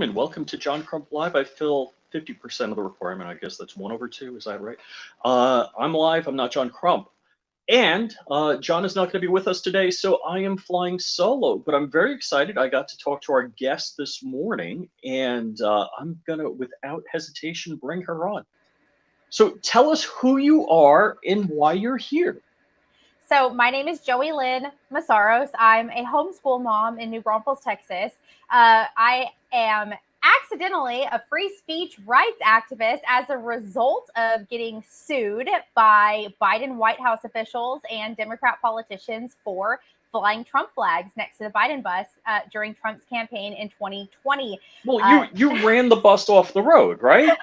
gentlemen, welcome to John Crump Live. I fill 50% of the requirement. I guess that's 1/2. Is that right? I'm live. I'm not John Crump. And John is not going to be with us today, so I am flying solo. But I'm very excited. I got to talk to our guest this morning, and I'm going to, without hesitation, bring her on. So tell us who you are and why you're here. So my name is Joeylynn Mesaros. I'm a homeschool mom in New Braunfels, Texas. I am accidentally a free speech rights activist as a result of getting sued by Biden White House officials and Democrat politicians for flying Trump flags next to the Biden bus during Trump's campaign in 2020. Well, you ran the bus off the road, right?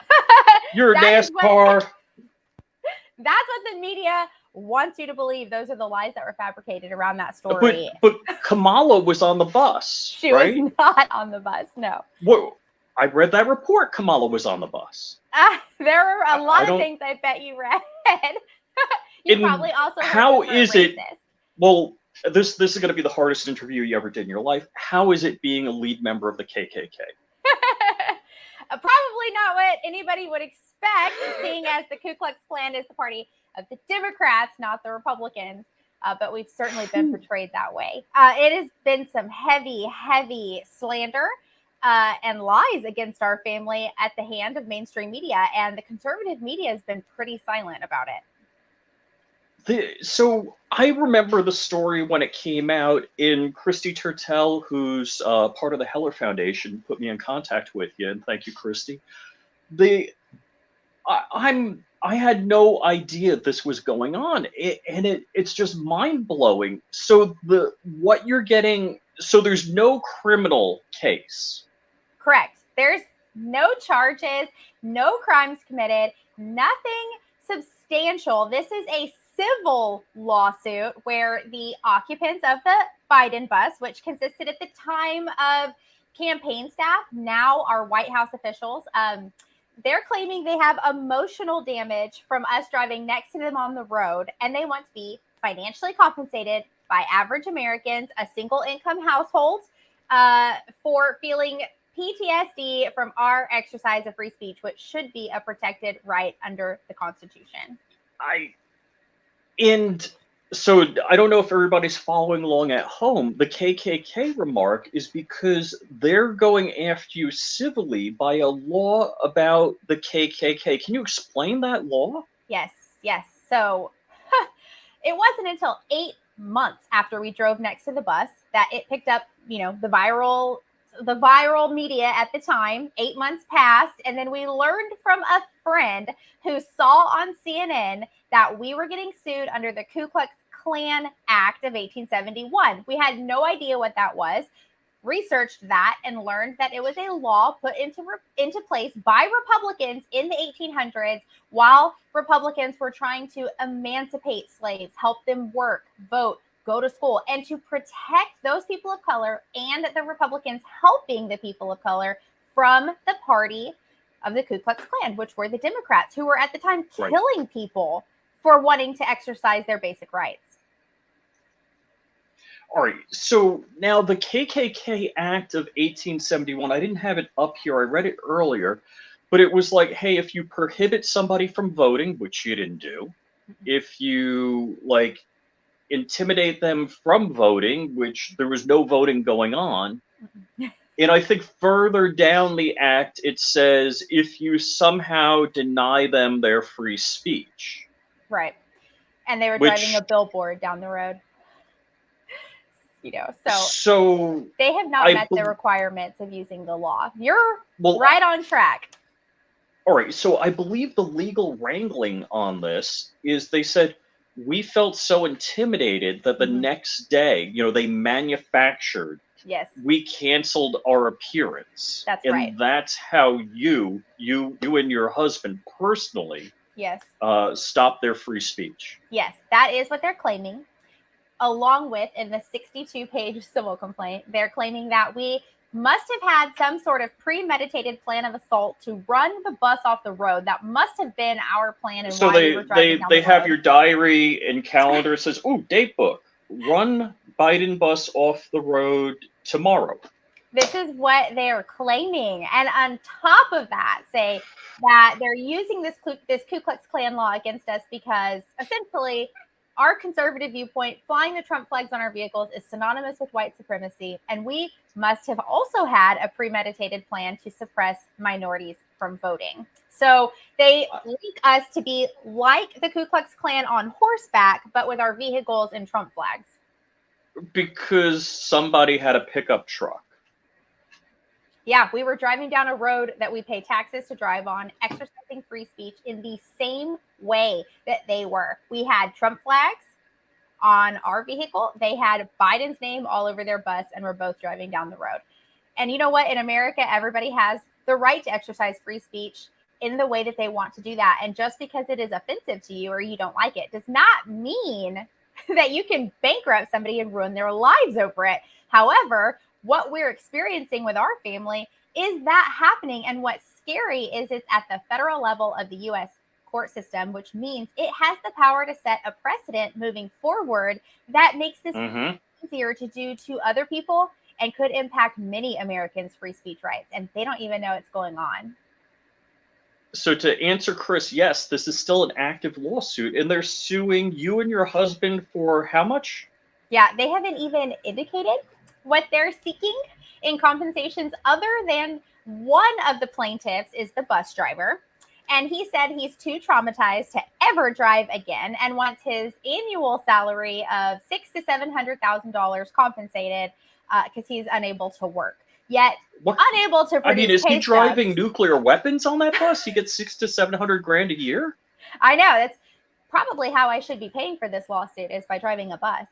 You're a NASCAR. That's what the media wants you to believe. Those are the lies that were fabricated around that story. But Kamala was on the bus. She right? was not on the bus. No. Well, I read that report. Kamala was on the bus. There were a lot of things I bet you read. You probably also heard how is it? racist. Well, this is going to be the hardest interview you ever did in your life. How is it being a lead member of the KKK? Probably not what anybody would expect, seeing as the Ku Klux Klan is the party of the Democrats, not the Republicans. But we've certainly been portrayed that way. It has been some heavy slander and lies against our family at the hand of mainstream media, and the conservative media has been pretty silent about it. So I remember the story when it came out, in Christy Turtell, who's part of the Heller Foundation, put me in contact with you, and thank you, Christy. I had no idea this was going on, and it's just mind-blowing. So what you're getting, so there's no criminal case. Correct. There's no charges, no crimes committed, nothing substantial. This is a civil lawsuit where the occupants of the Biden bus, which consisted at the time of campaign staff, now are White House officials, they're claiming they have emotional damage from us driving next to them on the road, and they want to be financially compensated by average Americans, a single income household, for feeling PTSD from our exercise of free speech, which should be a protected right under the Constitution. And so I don't know if everybody's following along at home. The KKK remark is because they're going after you civilly by a law about the KKK. Can you explain that law? Yes. So it wasn't until 8 months after we drove next to the bus that it picked up, the viral media at the time. 8 months passed, and then we learned from a friend who saw on CNN that we were getting sued under the Ku Klux Klan Act of 1871. We had no idea what that was, researched that, and learned that it was a law put into place by Republicans in the 1800s while Republicans were trying to emancipate slaves, help them work, vote, go to school, and to protect those people of color, and the Republicans helping the people of color from the party of the Ku Klux Klan, which were the Democrats, who were at the time killing people for wanting to exercise their basic rights. All right, so now the KKK Act of 1871, I didn't have it up here, I read it earlier, but it was like, hey, if you prohibit somebody from voting, which you didn't do, if you, intimidate them from voting, which there was no voting going on, and I think further down the act, it says, if you somehow deny them their free speech. Right. And they were driving a billboard down the road. So they have not met the requirements of using the law. You're right on track. All right. So I believe the legal wrangling on this is they said, we felt so intimidated that the next day, they manufactured. Yes. We canceled our appearance. That's right. And that's how you and your husband personally stop their free speech. Yes, that is what they're claiming. Along with, in the 62-page civil complaint, they're claiming that we must have had some sort of premeditated plan of assault to run the bus off the road. That must have been our plan. And so we were driving down the road. have your diary and calendar. It says, date book, run Biden bus off the road tomorrow. This is what they're claiming. And on top of that, say that they're using this Ku Klux Klan law against us because essentially our conservative viewpoint, flying the Trump flags on our vehicles is synonymous with white supremacy. And we must have also had a premeditated plan to suppress minorities from voting. So they link us to be like the Ku Klux Klan on horseback, but with our vehicles and Trump flags. Because somebody had a pickup truck. Yeah, we were driving down a road that we pay taxes to drive on, exercising free speech in the same way that they were. We had Trump flags on our vehicle. They had Biden's name all over their bus, and we're both driving down the road. And you know what? In America, everybody has the right to exercise free speech in the way that they want to do that. And just because it is offensive to you or you don't like it does not mean that you can bankrupt somebody and ruin their lives over it. However, what we're experiencing with our family is that happening. And what's scary is it's at the federal level of the U.S. court system, which means it has the power to set a precedent moving forward that makes this easier to do to other people and could impact many Americans' free speech rights. And they don't even know it's going on. So to answer Chris, yes, this is still an active lawsuit, and they're suing you and your husband for how much? Yeah, they haven't even indicated what they're seeking in compensations other than one of the plaintiffs is the bus driver. And he said he's too traumatized to ever drive again and wants his annual salary of $600,000 to $700,000 compensated because he's unable to work. Yet unable to produce. I mean, is he driving stubs. nuclear weapons on that bus? He gets $600,000 to $700,000 a year. I know, that's probably how I should be paying for this lawsuit is by driving a bus.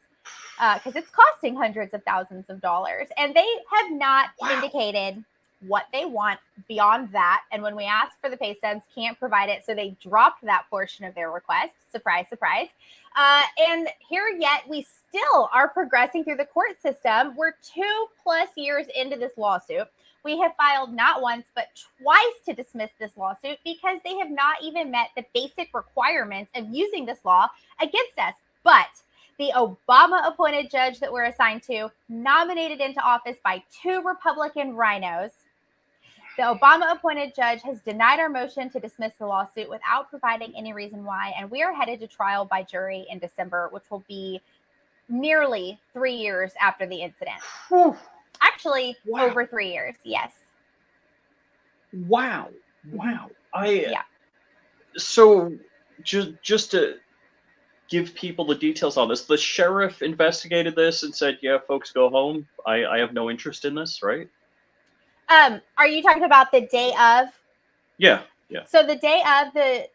Because it's costing hundreds of thousands of dollars. And they have not indicated what they want beyond that. And when we asked for the pay stubs, can't provide it. So they dropped that portion of their request. Surprise, surprise. And here yet, we still are progressing through the court system. We're 2+ years into this lawsuit. We have filed not once, but twice to dismiss this lawsuit because they have not even met the basic requirements of using this law against us. But the Obama-appointed judge that we're assigned to, nominated into office by 2 Republican rhinos, the Obama-appointed judge has denied our motion to dismiss the lawsuit without providing any reason why, and we are headed to trial by jury in December, which will be nearly 3 years after the incident. Actually, over 3 years, yes. Wow. So just to give people the details on this, the sheriff investigated this and said, yeah, folks, go home. I have no interest in this, right? Are you talking about the day of? Yeah. So the day of, the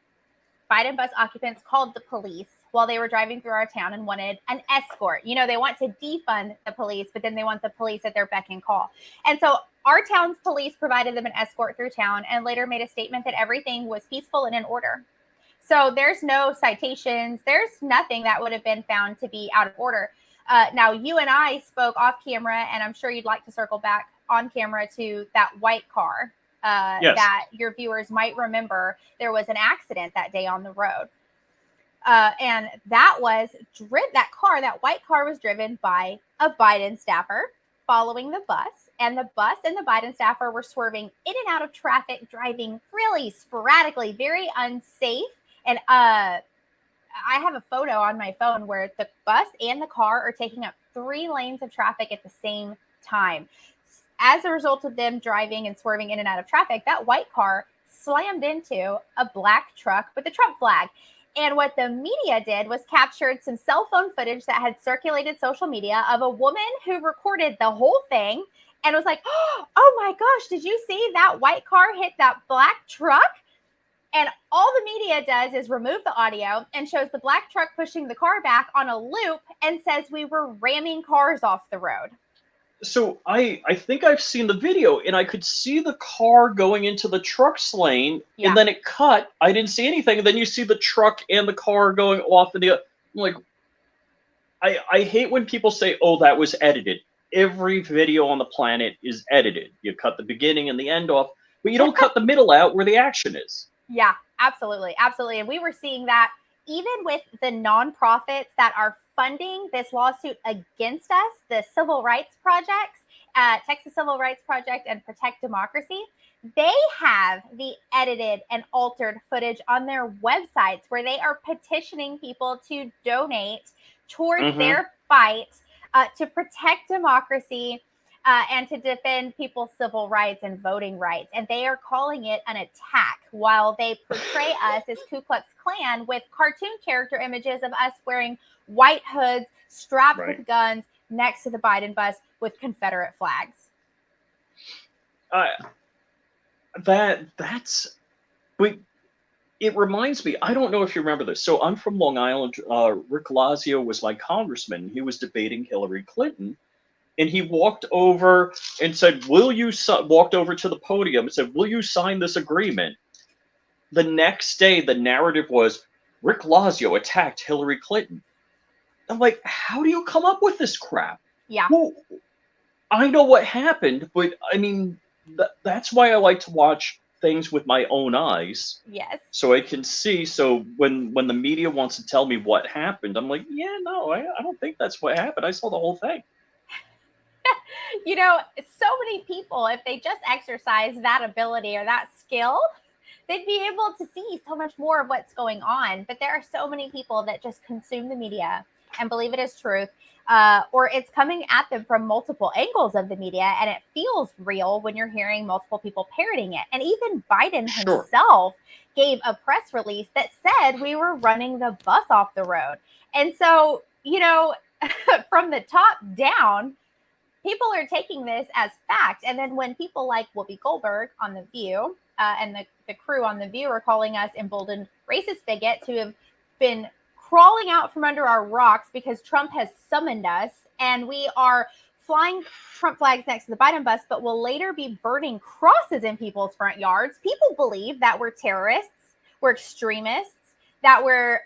Biden bus occupants called the police while they were driving through our town and wanted an escort. You know, they want to defund the police, but then they want the police at their beck and call. And so our town's police provided them an escort through town and later made a statement that everything was peaceful and in order. So there's no citations. There's nothing that would have been found to be out of order. Now, you and I spoke off camera, and I'm sure you'd like to circle back on camera to that white car Yes. that your viewers might remember. There was an accident that day on the road. And that white car was driven by a Biden staffer following the bus. And the bus and the Biden staffer were swerving in and out of traffic, driving really sporadically, very unsafe. And I have a photo on my phone where the bus and the car are taking up 3 lanes of traffic at the same time. As a result of them driving and swerving in and out of traffic, that white car slammed into a black truck with the Trump flag. And what the media did was captured some cell phone footage that had circulated social media of a woman who recorded the whole thing and was like, oh my gosh, did you see that white car hit that black truck? And all the media does is remove the audio and shows the black truck pushing the car back on a loop and says we were ramming cars off the road. So I think I've seen the video, and I could see the car going into the truck's lane, and then it cut. I didn't see anything, and then you see the truck and the car going off in the. I'm like, I hate when people say, "Oh, that was edited." Every video on the planet is edited. You cut the beginning and the end off, but you don't cut the middle out where the action is. Yeah, absolutely. And we were seeing that even with the nonprofits that are funding this lawsuit against us, the civil rights projects, Texas Civil Rights Project and Protect Democracy, they have the edited and altered footage on their websites where they are petitioning people to donate towards their fight to protect democracy and to defend people's civil rights and voting rights. And they are calling it an attack while they portray us as Ku Klux Klan with cartoon character images of us wearing white hoods, strapped with guns next to the Biden bus with Confederate flags. But it reminds me, I don't know if you remember this. So I'm from Long Island. Rick Lazio was my congressman. He was debating Hillary Clinton. And he walked over and said, walked over to the podium and said, will you sign this agreement? The next day, the narrative was, Rick Lazio attacked Hillary Clinton. I'm like, how do you come up with this crap? Yeah. Well, I know what happened, but I mean, that's why I like to watch things with my own eyes. Yes. So I can see. So when the media wants to tell me what happened, I'm like, yeah, no, I don't think that's what happened. I saw the whole thing. You know, so many people, if they just exercise that ability or that skill, they'd be able to see so much more of what's going on. But there are so many people that just consume the media and believe it is truth, or it's coming at them from multiple angles of the media, and it feels real when you're hearing multiple people parroting it. And even Biden himself gave a press release that said we were running the bus off the road. And so, you know, from the top down, people are taking this as fact. And then when people like Whoopi Goldberg on The View and the crew on The View are calling us emboldened racist bigots who have been crawling out from under our rocks because Trump has summoned us, and we are flying Trump flags next to the Biden bus, but will later be burning crosses in people's front yards. People believe that we're terrorists, we're extremists, that we're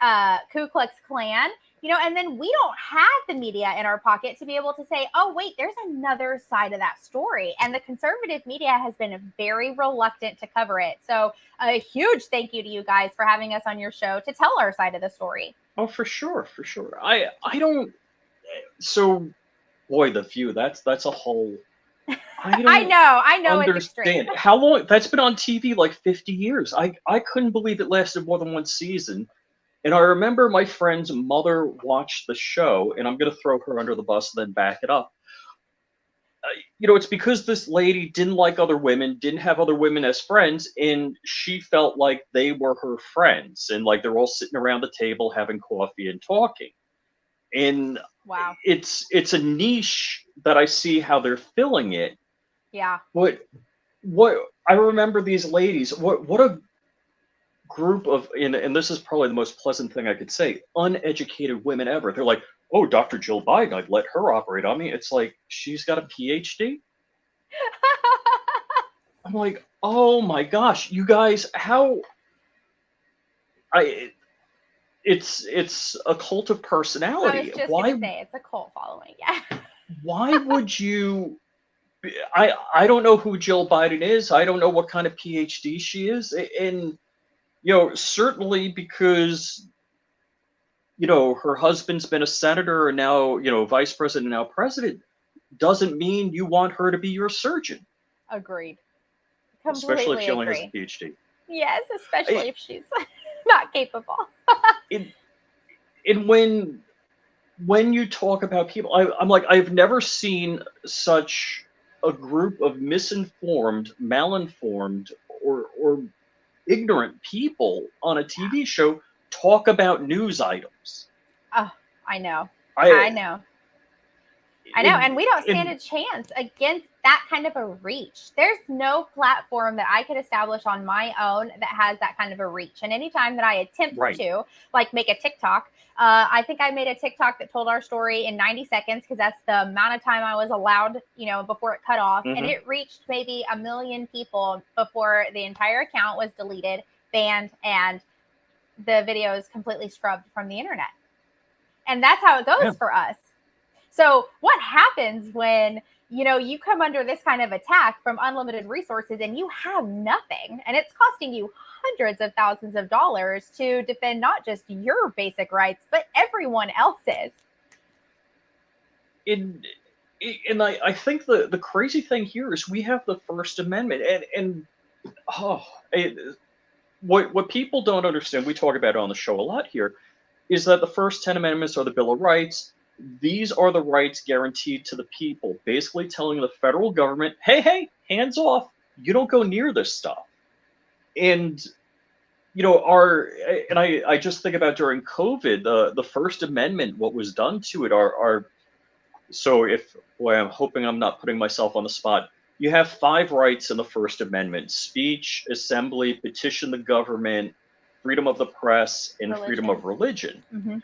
Ku Klux Klan. You know, and then we don't have the media in our pocket to be able to say, oh, wait, there's another side of that story. And the conservative media has been very reluctant to cover it. So a huge thank you to you guys for having us on your show to tell our side of the story. Oh, for sure, for sure. I don't. So, boy, The View. That's a whole. I know. Understand how long that's been on TV? Like 50 years. I couldn't believe it lasted more than one season. And I remember my friend's mother watched the show, and I'm going to throw her under the bus and then back it up. You know, it's because this lady didn't like other women, didn't have other women as friends, and she felt like they were her friends, and like they're all sitting around the table having coffee and talking. And wow, it's a niche that I see how they're filling it. Yeah. But what I remember these ladies, what a group of, and this is probably the most pleasant thing I could say, uneducated women ever. They're like, oh, Dr. Jill Biden, I'd let her operate on me. It's like, she's got a PhD? I'm like, oh my gosh, you guys, it's a cult of personality. I was just going to say, it's a cult following, yeah. Why would you, I don't know who Jill Biden is. I don't know what kind of PhD she is. And you know, certainly because, you know, her husband's been a senator and now, you know, vice president, now president, doesn't mean you want her to be your surgeon. Agreed. Especially if she only agree. has a PhD. Yes, especially if she's not capable. And when you talk about people, I'm like, I've never seen such a group of misinformed, malinformed, or ignorant people on a TV show talk about news items. Oh, I know. I know. And we don't stand a chance against that kind of a reach. There's no platform that I could establish on my own that has that kind of a reach. And anytime that I attempt to, like, make a TikTok, I think I made a TikTok that told our story in 90 seconds because that's the amount of time I was allowed, you know, before it cut off. And it reached maybe 1 million people before the entire account was deleted, banned, and the video is completely scrubbed from the internet. And that's how it goes for us. So what happens when, you know, you come under this kind of attack from unlimited resources and you have nothing, and it's costing you hundreds of thousands of dollars to defend not just your basic rights, but everyone else's. And I think the crazy thing here is we have the First Amendment, and oh, what people don't understand, we talk about it on the show a lot here, is that the first 10 amendments are the Bill of Rights. These are the rights guaranteed to the people, basically telling the federal government, hey, hands off, you don't go near this stuff. And I just think about during COVID, the First Amendment, what was done to it are so if, boy, I'm hoping I'm not putting myself on the spot. You have 5 rights in the First Amendment: speech, assembly, petition the government, freedom of the press, and freedom of religion. Mm-hmm.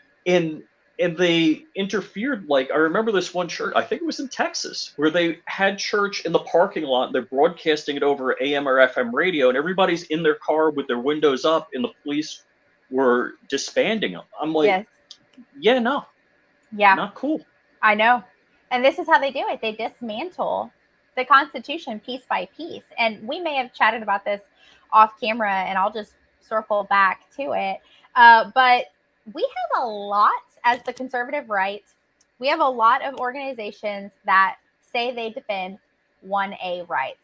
And they interfered. Like, I remember this one church, I think it was in Texas, where they had church in the parking lot. And they're broadcasting it over AM or FM radio, and everybody's in their car with their windows up, and the police were disbanding them. I'm like, Yes. yeah, no, Yeah, not cool. I know. And this is how they do it. They dismantle the Constitution piece by piece. And we may have chatted about this off camera, and I'll just circle back to it. But we have a lot, as the conservative right, we have a lot of organizations that say they defend 1A rights.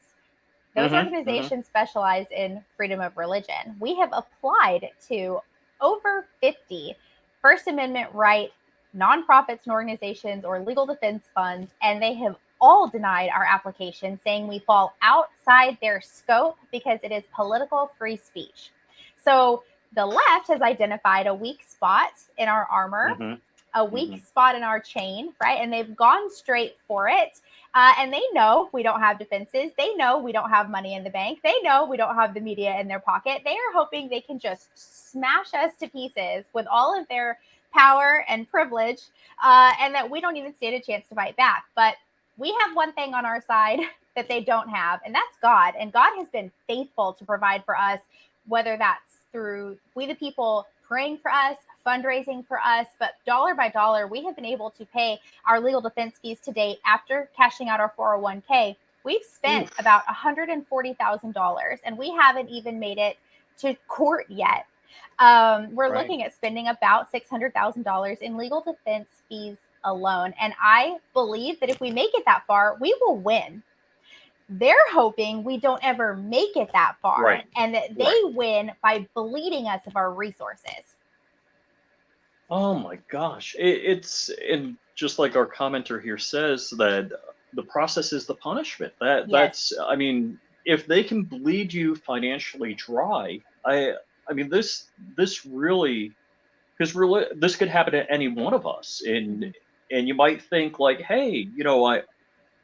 Those organizations specialize in freedom of religion. We have applied to over 50 First Amendment right nonprofits and organizations or legal defense funds, and they have all denied our application, saying we fall outside their scope because it is political free speech. So the left has identified a weak spot in our armor, a weak spot in our chain, right? And they've gone straight for it. And they know we don't have defenses. They know we don't have money in the bank. They know we don't have the media in their pocket. They are hoping they can just smash us to pieces with all of their power and privilege, and that we don't even stand a chance to fight back. But we have one thing on our side that they don't have, and that's God. And God has been faithful to provide for us, whether that's through we the people praying for us, fundraising for us, but dollar by dollar, we have been able to pay our legal defense fees to date after cashing out our 401k. We've spent about $140,000, and we haven't even made it to court yet. We're looking at spending about $600,000 in legal defense fees alone. And I believe that if we make it that far, we will win. They're hoping we don't ever make it that far, and that they win by bleeding us of our resources. Oh my gosh. It's, and just like our commenter here says, that the process is the punishment. That's, I mean, if they can bleed you financially dry, I mean, this really, because really, this could happen to any one of us. And you might think like, hey,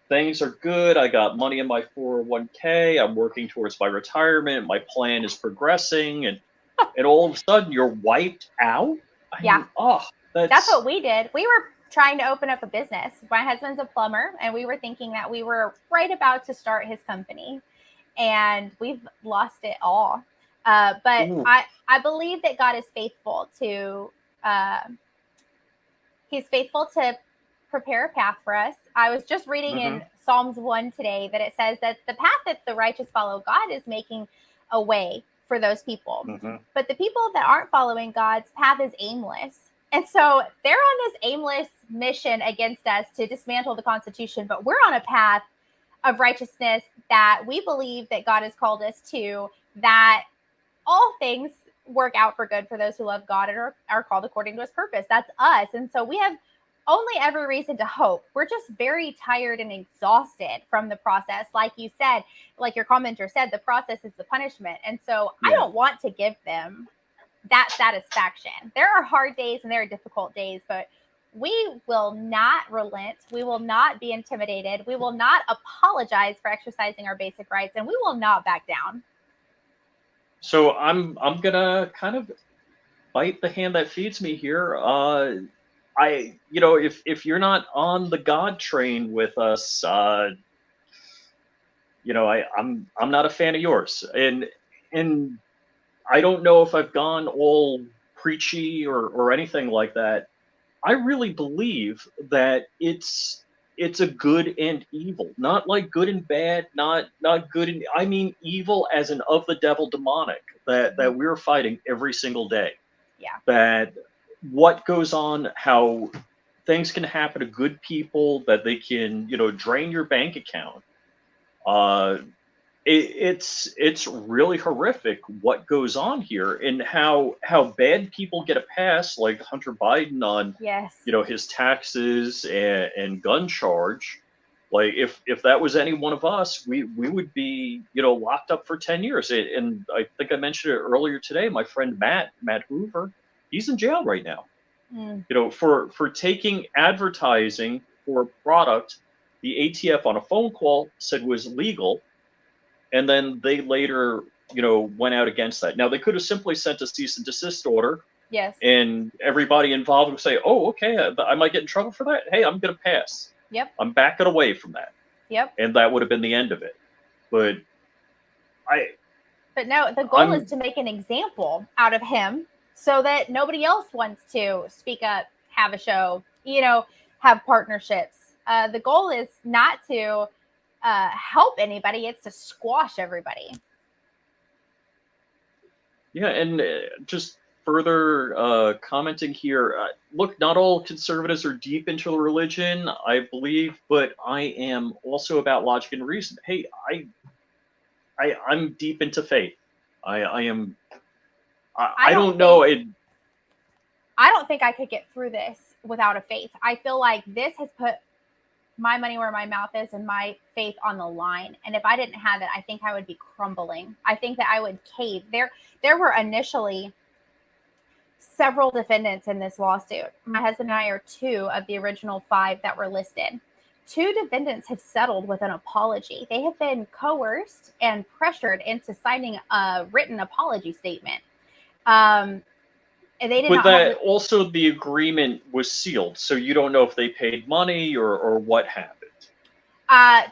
things are good. I got money in my 401k. I'm working towards my retirement. My plan is progressing, and all of a sudden you're wiped out. I mean, that's what we did. We were trying to open up a business. My husband's a plumber, and we were thinking that we were right about to start his company, and we've lost it all. But I believe that God is faithful to, he's faithful to prepare a path for us. I was just reading in Psalms 1 today that it says that the path that the righteous follow, God is making a way for those people. But the people that aren't following God's path is aimless. And so they're on this aimless mission against us to dismantle the Constitution, but we're on a path of righteousness that we believe that God has called us to, that all things work out for good for those who love God and are called according to his purpose. That's us. And so we have only every reason to hope. We're just very tired and exhausted from the process. Like you said, like your commenter said, the process is the punishment. And so I don't want to give them that satisfaction. There are hard days and there are difficult days, but we will not relent. We will not be intimidated. We will not apologize for exercising our basic rights, and we will not back down. So I'm gonna kind of bite the hand that feeds me here. If you're not on the God train with us, I'm not a fan of yours, and I don't know if I've gone all preachy or anything like that. I really believe that it's it's a good and evil, not like good and bad, not good and I mean evil as in of the devil, demonic, that we're fighting every single day. Yeah. That what goes on, how things can happen to good people, that they can, drain your bank account. Uh, it's really horrific what goes on here, and how bad people get a pass, like Hunter Biden on Yes. his taxes and gun charge. Like if that was any one of us, we would be locked up for 10 years. And I think I mentioned it earlier today. My friend Matt Hoover, he's in jail right now. Mm. For taking advertising for a product the ATF on a phone call said was legal, and then they later went out against that. Now they could have simply sent a cease and desist order, Yes. and everybody involved would say, "Oh, okay, I might get in trouble for that. Hey, I'm going to pass. Yep. I'm backing away from that." Yep. And that would have been the end of it. But But no, the goal is to make an example out of him so that nobody else wants to speak up, have a show, have partnerships. The goal is not to help anybody, it's to squash everybody. Yeah, and just further commenting here, look, not all conservatives are deep into religion, I believe, but I am also about logic and reason. Hey, I'm deep into faith. I am. I don't know. I don't think I could get through this without a faith. I feel like this has put my money where my mouth is and my faith on the line. And if I didn't have it, I think I would be crumbling. I think that I would cave. There were initially several defendants in this lawsuit. My husband and I are 2 of the original 5 that were listed. 2 defendants have settled with an apology. They have been coerced and pressured into signing a written apology statement. And they did not have also the agreement was sealed, so you don't know if they paid money or what happened.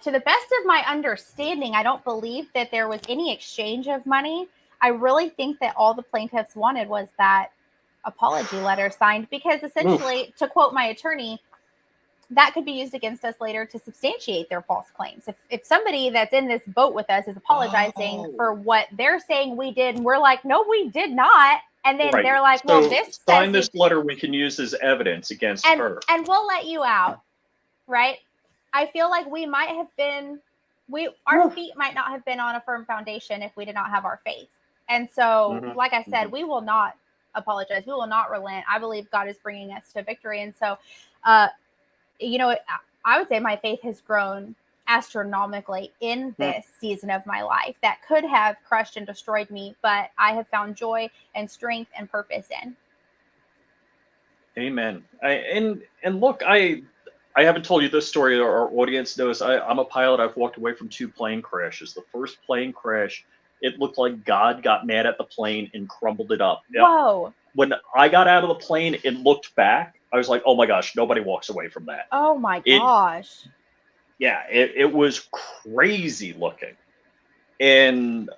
To the best of my understanding, I don't believe that there was any exchange of money. I really think that all the plaintiffs wanted was that apology letter signed, because essentially, to quote my attorney, that could be used against us later to substantiate their false claims. If somebody that's in this boat with us is apologizing for what they're saying we did, and we're like, no, we did not. And then they're like, well, this sign this letter we can use as evidence against her. And we'll let you out, right? I feel like we might have been, our feet might not have been on a firm foundation if we did not have our faith. And so, like I said, we will not apologize. We will not relent. I believe God is bringing us to victory. And so, I would say my faith has grown astronomically in this season of my life that could have crushed and destroyed me, but I have found joy and strength and purpose in. Amen. And look, I haven't told you this story. Our audience knows I'm a pilot. I've walked away from 2 plane crashes. The first plane crash, it looked like God got mad at the plane and crumbled it up. Whoa. When I got out of the plane and looked back, I was like, oh my gosh, nobody walks away from that. Oh my gosh. It was crazy looking. And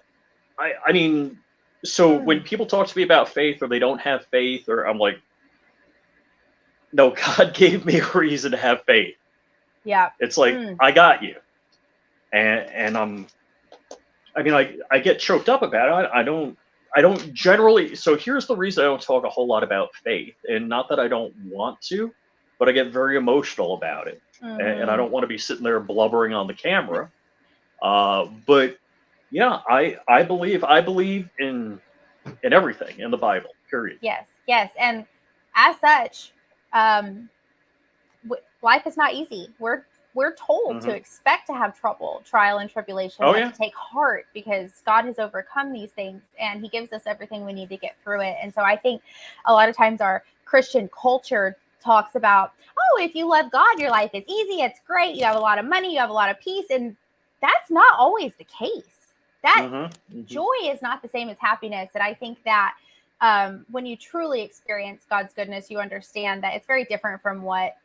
I mean, so when people talk to me about faith or they don't have faith, or I'm like, no, God gave me a reason to have faith. Yeah. It's like, I got you. And I get choked up about it. I don't generally. So here's the reason I don't talk a whole lot about faith, and not that I don't want to, but I get very emotional about it, and I don't want to be sitting there blubbering on the camera. But yeah, I believe in everything in the Bible. Period. Yes, and as such, life is not easy. We're told to expect to have trouble, trial, and tribulation, to take heart, because God has overcome these things and He gives us everything we need to get through it. And so I think a lot of times our Christian culture talks about, oh, if you love God, your life is easy, it's great, you have a lot of money, you have a lot of peace, and that's not always the case. That joy is not the same as happiness. And I think that when you truly experience God's goodness, you understand that it's very different from what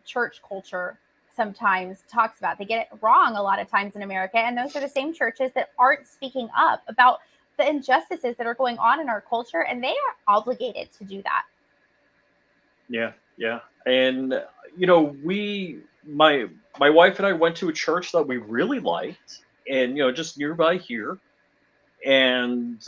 church culture sometimes talks about. They get it wrong a lot of times in America, and those are the same churches that aren't speaking up about the injustices that are going on in our culture, and they are obligated to do that. Yeah. And my wife and I went to a church that we really liked, and just nearby here, and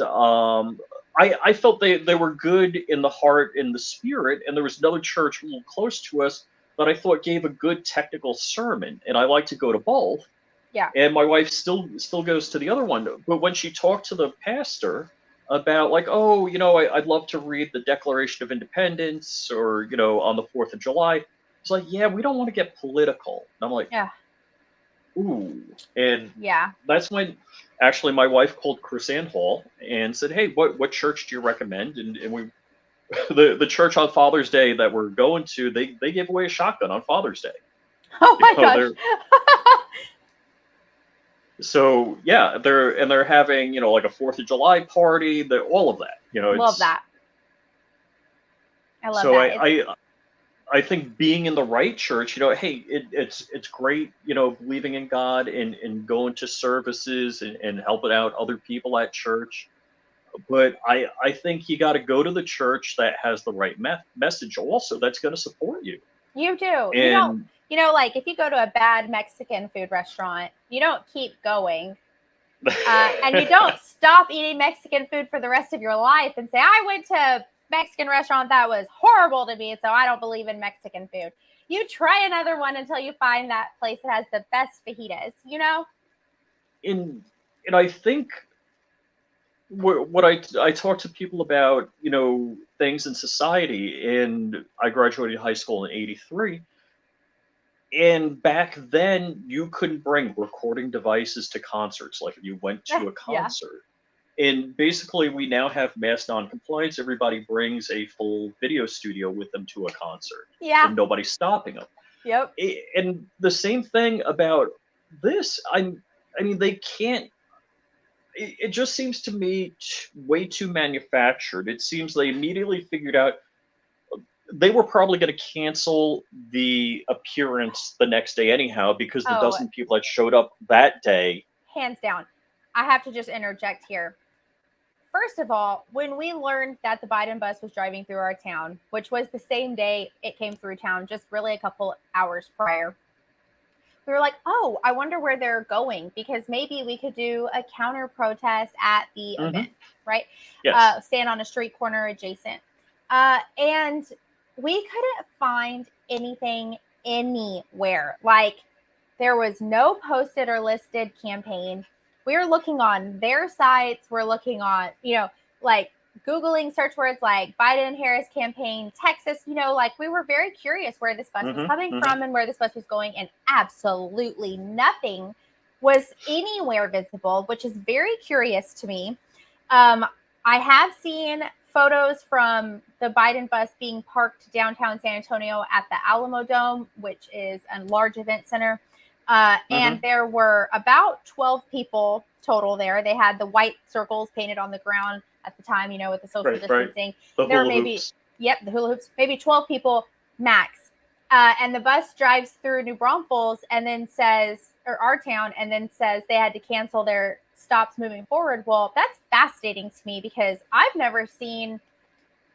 I felt they were good in the heart and the spirit, and there was another church a little close to us that I thought gave a good technical sermon, and I like to go to both. Yeah. And my wife still goes to the other one, but when she talked to the pastor about, like, oh, I'd love to read the Declaration of Independence, or on the 4th of July, it's like, yeah, we don't want to get political. And I'm like, Yeah. ooh. And Yeah. that's when actually my wife called Chris Ann Hall and said, hey, what church do you recommend? And we the church on Father's Day that we're going to, they give away a shotgun on Father's Day. Oh my gosh. They're so yeah, they're having, like a 4th of July party, all of that. Love It's that. I love so that. I think being in the right church, hey, it's great, believing in God and going to services and helping out other people at church. But I think you got to go to the church that has the right message also, that's going to support you. You do. You don't, And like if you go to a bad Mexican food restaurant, you don't keep going. And you don't stop eating Mexican food for the rest of your life and say, I went to a Mexican restaurant that was horrible to me, so I don't believe in Mexican food. You try another one until you find that place that has the best fajitas, and I think what I talk to people about, things in society, and I graduated high school in '83. And back then, you couldn't bring recording devices to concerts like if you went to a Yeah. concert. And basically, we now have mass non-compliance. Everybody brings a full video studio with them to a concert, Yeah. and nobody's stopping them. Yep. And the same thing about this. I mean, they can't. It just seems to me way too manufactured. It seems they immediately figured out they were probably going to cancel the appearance the next day anyhow, because the Oh, dozen people that showed up that day. hands down. I have to just interject here. First of all, when we learned that the Biden bus was driving through our town, which was the same day it came through town, just really a couple hours prior, we were like, oh, I wonder where they're going, because maybe we could do a counter protest at the event, right? Yes. Stand on a street corner adjacent. And we couldn't find anything anywhere. Like, there was no posted or listed campaign. We were looking on their sites. We're looking on, like Googling search words like Biden Harris campaign, Texas, like we were very curious where this bus was coming from and where this bus was going. And absolutely nothing was anywhere visible, which is very curious to me. I have seen photos from the Biden bus being parked downtown San Antonio at the Alamo Dome, which is a large event center. And there were about 12 people total there. They had the white circles painted on the ground at the time, with the social distancing. The there hula were maybe, hoops. the hula hoops, maybe 12 people max. And the bus drives through New Braunfels and then says, or our town, and then says they had to cancel their stops moving forward. Well, that's fascinating to me because I've never seen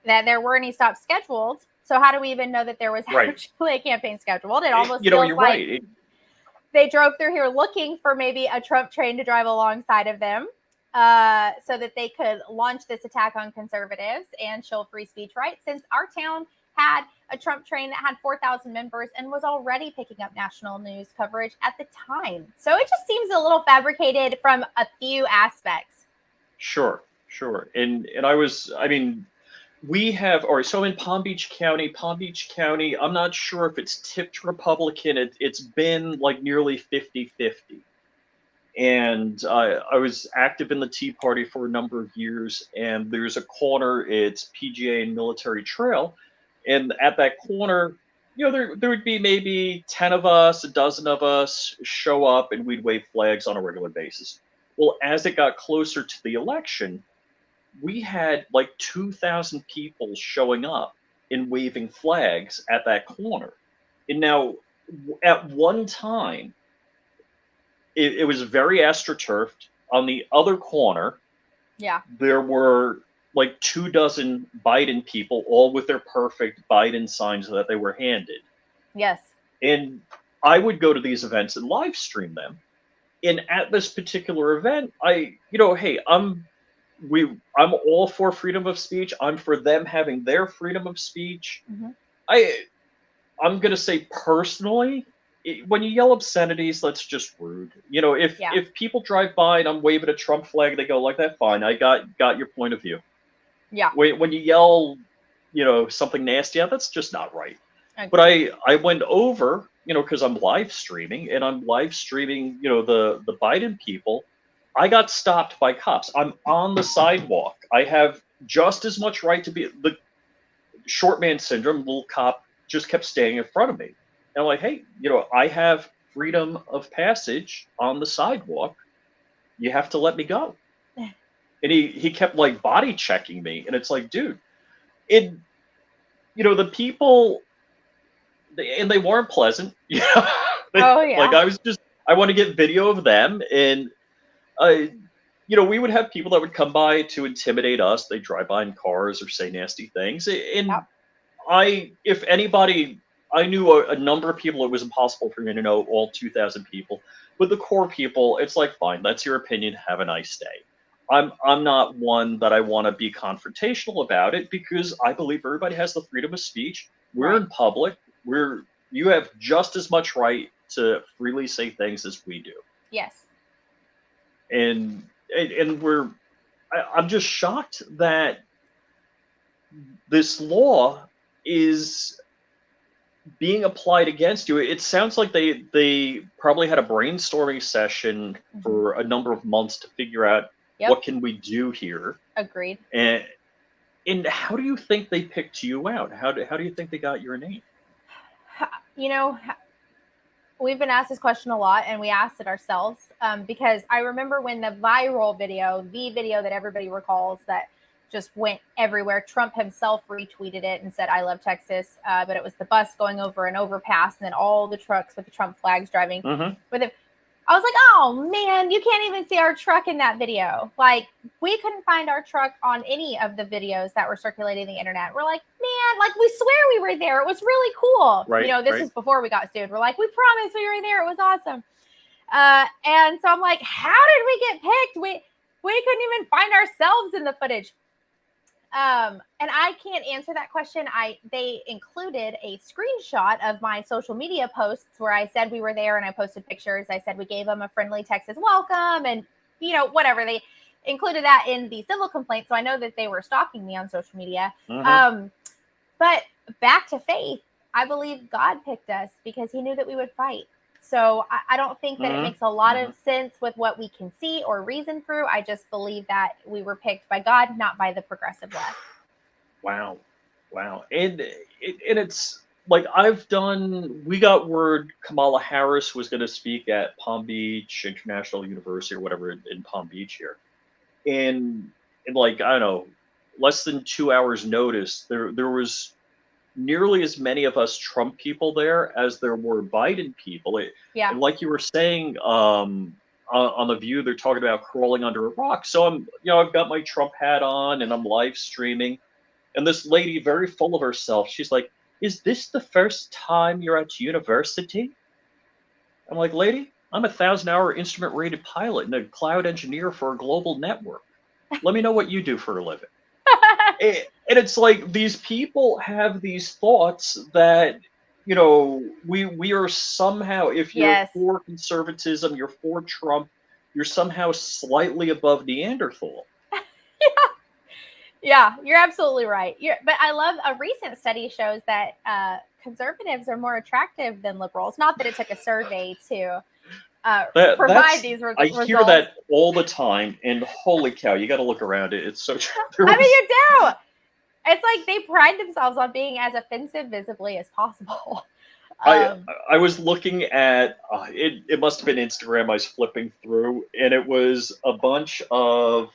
that there were any stops scheduled. So how do we even know that there was actually a campaign scheduled? It almost feels you're like right. they drove through here looking for maybe a Trump train to drive alongside of them, so that they could launch this attack on conservatives and shill free speech rights, since our town had a Trump train that had 4,000 members and was already picking up national news coverage at the time. So it just seems a little fabricated from a few aspects. Sure. And we have, all right, so in Palm Beach County, I'm not sure if it's tipped Republican. It's been like nearly 50-50. And I was active in the Tea Party for a number of years, and there's a corner, it's PGA and Military Trail. And at that corner, there would be maybe 10 of us, a dozen of us show up, and we'd wave flags on a regular basis. Well, as it got closer to the election, we had like 2,000 people showing up and waving flags at that corner. And now, at one time, it was very astroturfed. On the other corner, there were like 24 Biden people, all with their perfect Biden signs that they were handed. Yes. And I would go to these events and live stream them. And at this particular event, hey, I'm all for freedom of speech. I'm for them having their freedom of speech. Mhm. I I'm gonna say personally, when you yell obscenities, that's just rude. Yeah. If people drive by and I'm waving a Trump flag, they go like that. Fine, I got your point of view. Yeah. When you yell, something nasty, that's just not right. But Agreed. I went over, because I'm live streaming and I'm live streaming, the Biden people. I got stopped by cops. I'm on the sidewalk. I have just as much right to be the short man syndrome. Little cop just kept staying in front of me. And I'm like, hey, I have freedom of passage on the sidewalk. You have to let me go. And he kept like body checking me. And it's like, dude, it, the people, and they weren't pleasant. Oh Like yeah. I want to get video of them. And, we would have people that would come by to intimidate us. They drive by in cars or say nasty things. And Yep. if anybody, I knew a number of people. It was impossible for me to know all 2,000 people, but the core people, it's like, fine, that's your opinion. Have a nice day. I'm not one that I want to be confrontational about it because I believe everybody has the freedom of speech. We're Right. in public. You have just as much right to freely say things as we do. Yes. And I'm just shocked that this law is being applied against you. It sounds like they probably had a brainstorming session Mhm. for a number of months to figure out Yep. what can we do here. Agreed. And how do you think they picked you out? How do you think they got your name? You know, we've been asked this question a lot, and we asked it ourselves because I remember when the viral video, the video that everybody recalls that just went everywhere, Trump himself retweeted it and said, "I love Texas," but it was the bus going over an overpass, and then all the trucks with the Trump flags driving with it. I was like, oh man, you can't even see our truck in that video. Like, we couldn't find our truck on any of the videos that were circulating the internet. We're like, man, like, we swear we were there. It was really cool. Right, This right. is before we got sued. We're like, we promise we were there. It was awesome. And so I'm like, how did we get picked? We couldn't even find ourselves in the footage. And I can't answer that question. They included a screenshot of my social media posts where I said we were there and I posted pictures. I said we gave them a friendly Texas welcome and whatever. They included that in the civil complaint, so I know that they were stalking me on social media. But back to faith, I believe God picked us because He knew that we would fight. So I don't think that it makes a lot of sense with what we can see or reason through. I just believe that we were picked by God, not by the progressive left. Wow. And it's like we got word Kamala Harris was going to speak at Palm Beach International University or whatever in Palm Beach here. And like, I don't know, less than 2 hours notice, there was nearly as many of us Trump people there as there were Biden people. Yeah. And like you were saying, on the View, they're talking about crawling under a rock. So I've got my Trump hat on and I'm live streaming. And this lady, very full of herself, she's like, "Is this the first time you're at university?" I'm like, "Lady, I'm a 1,000-hour instrument rated pilot and a cloud engineer for a global network. Let me know what you do for a living." And it's like these people have these thoughts that we are somehow, if you're Yes. for conservatism, you're for Trump, you're somehow slightly above Neanderthal. Yeah, you're absolutely right. But I love a recent study shows that conservatives are more attractive than liberals. Not that it took a survey to provide these I results. hear that all the time, and holy cow, you got to look around it. It's so true. I mean, you do. It's like they pride themselves on being as offensive visibly as possible. I was looking at it. It must have been Instagram. I was flipping through, and it was a bunch of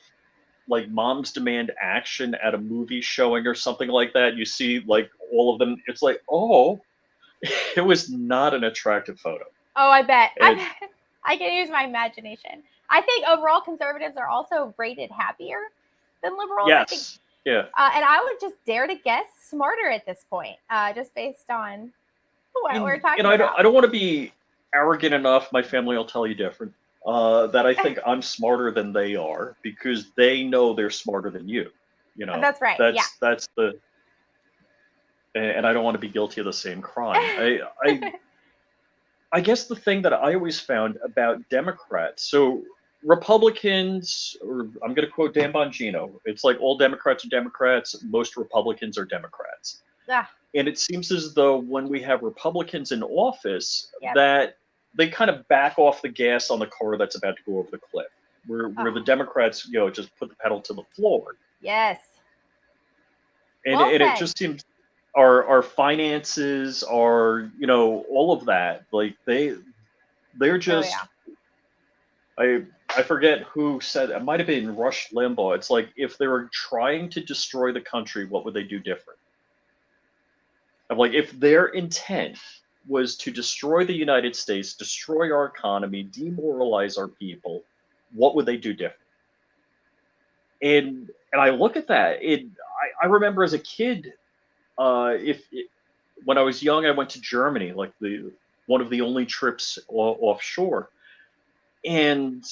like moms demand action at a movie showing or something like that. You see like all of them. It's like, oh, it was not an attractive photo. Oh, I bet. And, I can use my imagination. I think overall conservatives are also rated happier than liberals. yes. I think, yeah. and I would just dare to guess smarter at this point, just based on what we're And talking I don't, about. I don't want to be arrogant enough. My family will tell you different. That I think I'm smarter than they are because they know they're smarter than you. You know, That's right. Yeah. that's the, and I don't want to be guilty of the same crime. I guess the thing that I always found about Democrats, so Republicans, or I'm going to quote Dan Bongino, it's like all Democrats are Democrats, most Republicans are Democrats. Ah, And it seems as though when we have Republicans in office, yep. that they kind of back off the gas on the car that's about to go over the cliff, where the Oh, Democrats, just put the pedal to the floor. yes. And, Well and it said. just seems our finances, all of that, like they're Oh just yeah. I forget who said it might have been Rush Limbaugh. It's like if they were trying to destroy the country, what would they do different? I'm like, if their intent was to destroy the United States, destroy our economy, demoralize our people, what would they do different? And I look at that. I remember as a kid, if when I was young, I went to Germany, like the one of the only trips offshore, and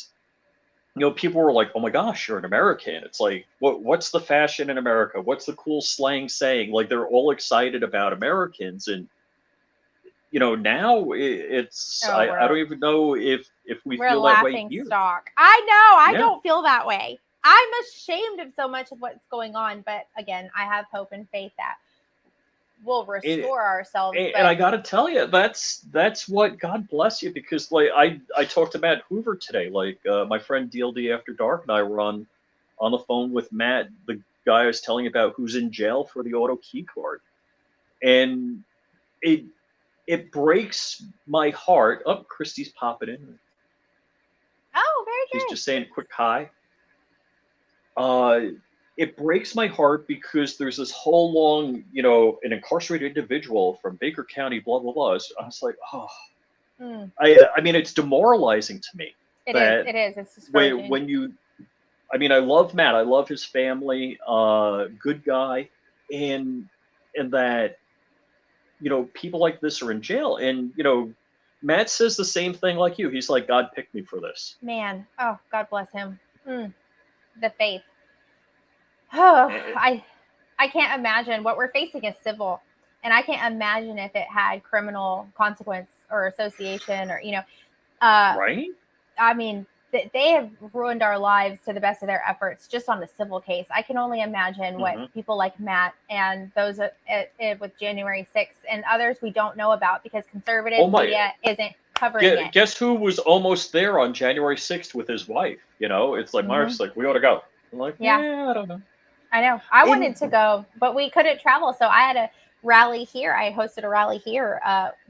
people were like, "Oh my gosh, you're an American." It's like, what's the fashion in America? What's the cool slang saying? Like they're all excited about Americans, and now it's Oh, I don't even know if we we're feel that way laughing here. stock. I know. I Yeah, don't feel that way. I'm ashamed of so much of what's going on, but again, I have hope and faith that we'll and, restore ourselves. and But I got to tell you, that's what, God bless you, because like I talked to Matt Hoover today. Like my friend DLD After Dark and I were on the phone with Matt, the guy I was telling you about, who's in jail for the auto key card, and it it breaks my heart. Oh, Christy's popping in. oh, She's very just saying quick hi. Uh, it breaks my heart because there's this whole long, an incarcerated individual from Baker County, blah blah blah. I was like, oh, good. I mean, it's demoralizing to me It is. that It is. It's when discouraging. when you, I mean, I love Matt, I love his family, good guy, and that people like this are in jail, and Matt says the same thing like you. He's like, God picked me for this. Man, oh, God bless him. The faith. Oh, Eh, I can't imagine what we're facing is civil, and I can't imagine if it had criminal consequence or association or right? I mean, they have ruined our lives to the best of their efforts just on the civil case. I can only imagine what Hmm. people like Matt and those with January 6th and others we don't know about because Oh conservative my! media isn't covering it. Guess who was almost there on January 6th with his wife? It's like Hmm. Mark's like, we ought to go. I'm like, Yeah, yeah, I don't know. I know. I wanted And to go, but we couldn't travel. So I had a rally here. I hosted a rally here.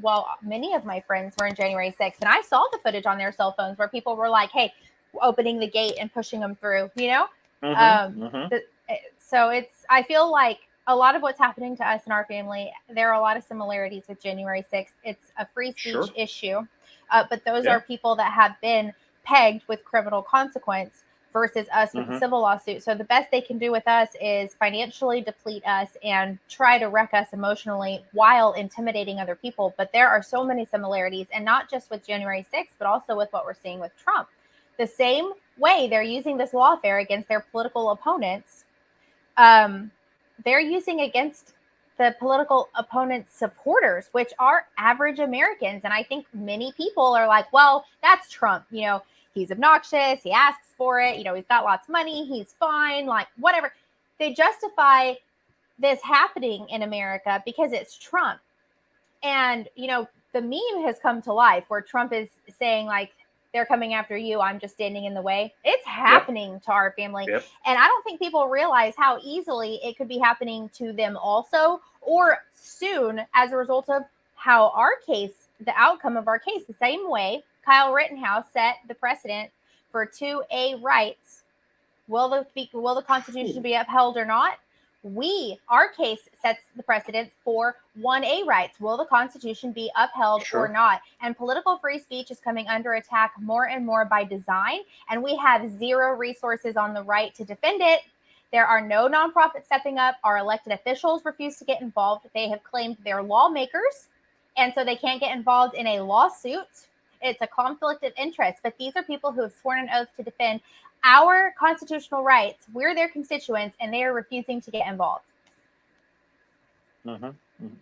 Well, many of my friends were in January 6th, and I saw the footage on their cell phones where people were like, hey, opening the gate and pushing them through, hmm Um, hmm so I feel like a lot of what's happening to us in our family, there are a lot of similarities with January 6th. It's a free speech Sure, issue, but those yeah, are people that have been pegged with criminal consequence versus us with the hmm civil lawsuit. So the best they can do with us is financially deplete us and try to wreck us emotionally while intimidating other people. But there are so many similarities, and not just with January 6th, but also with what we're seeing with Trump. The same way they're using this lawfare against their political opponents, um, they're using against the political opponent's supporters, which are average Americans. And I think many people are like, well, that's Trump. He's obnoxious. He asks for it. He's got lots of money. He's fine. Like, whatever. They justify this happening in America because it's Trump. And, the meme has come to life where Trump is saying, like, they're coming after you. I'm just standing in the way. It's yep, happening to our family. yep, And I don't think people realize how easily it could be happening to them also, or soon as a result of how our case, the outcome of our case, the same way Kyle Rittenhouse set the precedent for 2A rights. Will the Constitution Ooh, be upheld or not? Our case sets the precedent for 1A rights. Will the Constitution be upheld or sure, not? And political free speech is coming under attack more and more by design, and we have zero resources on the right to defend it. There are no nonprofits stepping up. Our elected officials refuse to get involved. They have claimed they're lawmakers, And so they can't get involved in a lawsuit. It's a conflict of interest. But these are people who have sworn an oath to defend our constitutional rights. We're their constituents, and they are refusing to get involved. Mm-hmm.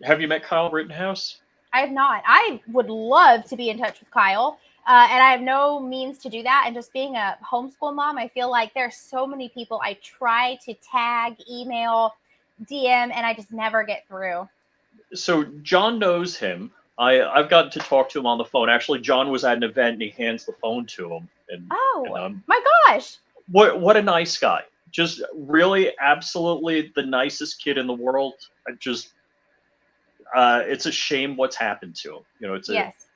Have you met Kyle Rittenhouse? I have not. I would love to be in touch with Kyle, and I have no means to do that. And just being a homeschool mom, I feel like there's so many people I try to tag, email, DM, and I just never get through. So John knows him. I've gotten to talk to him on the phone. Actually, John was at an event and he hands the phone to him. And my gosh. What a nice guy. Just really absolutely the nicest kid in the world. It's a shame what's happened to him. Yes.